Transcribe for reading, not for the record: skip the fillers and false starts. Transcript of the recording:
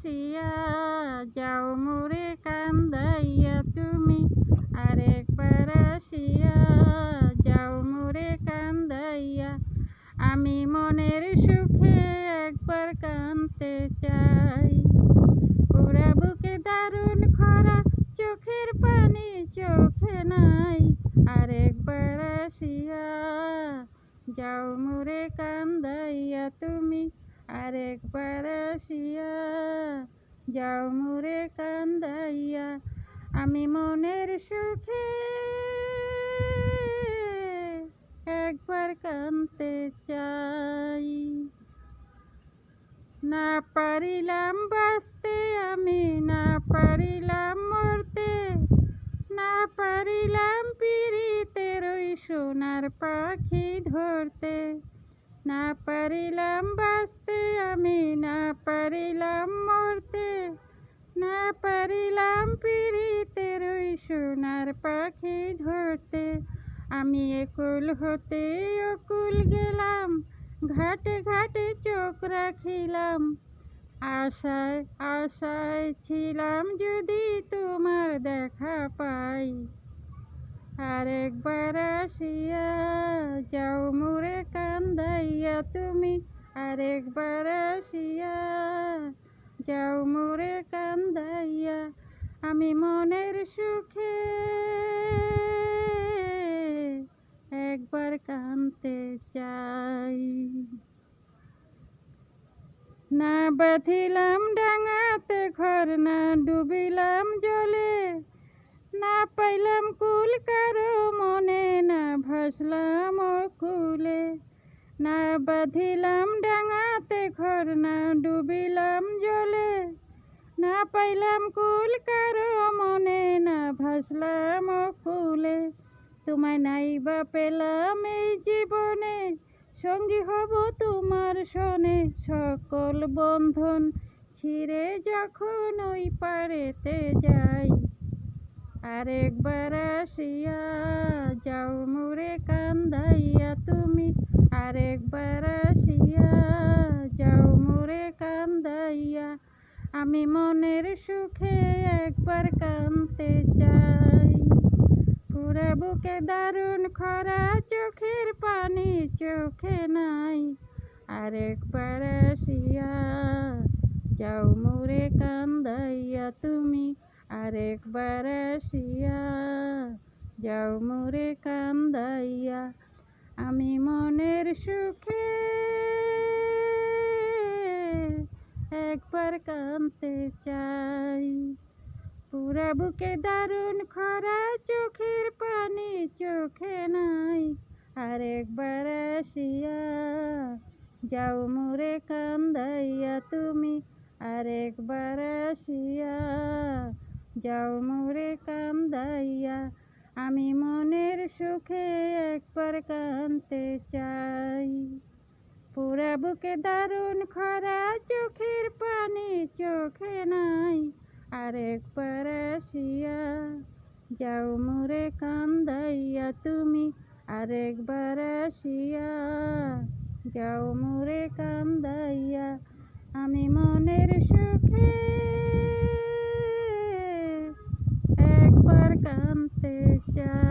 আসিয়া যাও মোরে কান্দাইয়া তুমি, আরেকবার আসিয়া যাও মোরে কান্দাইয়া। আমি মনের সুখে একবার কাঁদতে চাই, পুরা বুকে দারুণ খরা, চোখের পানি চোখে নাই। আরেকবার আসিয়া যাও মোরে কান্দাইয়া তুমি, আরেকবার আসিয়া যাও মোরে কান্দাইয়া। আমি মনের সুখে একবার কাঁদতে চাই। না পারিলাম বাঁচতে আমি, না পারিলাম মরতে, না পারিলাম পিরিতের ওই সোনার পাখি ধরতে। না পারিলাম বাঁচতে আমি, না পারিলাম মরতে, না পারিলাম পিরিতের ওই সোনার পাখি ধরতে। আমি একুল হতে অকুল গেলাম, ঘাটে ঘাটে চোখ রাখিলাম, আশায় আশায় ছিলাম যদি তোমার দেখা পাই। আরেকবার আসিয়া যাও মোরে কান্দাইয়া তুমি, আরেকবার আসিয়া যাও মোরে কান্দাইয়া। আমি মনের সুখে একবার কাঁদতে চাই। না বাঁধিলাম ডাঙাতে ঘর, না ডুবিলাম জলে, না পাইলাম কুল কারো মনে, না ভাসলাম অকুলে। না বাঁধিলাম ডাঙাতে ঘর, না ডুবিলাম জলে, না পাইলাম কুল কারো মনে, না ভাসলাম অকুলে। তোমায় নাইবা পেলাম এই জীবনে, সঙ্গী হব তোমার শোনে। সকল বন্ধন ছিঁড়ে যখন ওই পারেতে যাই, আরেকবার আসিয়া যাও মোরে কান্দাইয়া তুমি, আরেকবার আসিয়া যাও মোরে কান্দাইয়া। আমি মনের সুখে একবার কাঁদতে চাই, পুরা বুকে দারুণ খরা, চোখের পানি চোখে নাই। আরেকবার আসিয়া যাও মোরে কান্দাইয়া তুমি, আরেকবার আসিয়া যাও মোরে কান্দাইয়া। আমি মনের সুখে একবার কাঁদতে চাই, পুরা বুকে দারুণ খরা, চোখের পানি চোখে নাই। আরেকবার আসিয়া যাও মোরে কান্দাইয়া তুমি, আরেকবার আসিয়া যাও মোরে কান্দাইয়া। আমি মনের সুখে একবার কাঁদতে চাই, পুরা বুকে দারুণ খরা, চোখের পানি চোখে নাই। আরেকবার আসিয়া যাও মোরে কান্দাইয়া তুমি, আরেকবার আসিয়া যাও মোরে কান্দাইয়া। আমি মনের সুখে একবার কাঁদতে চাই।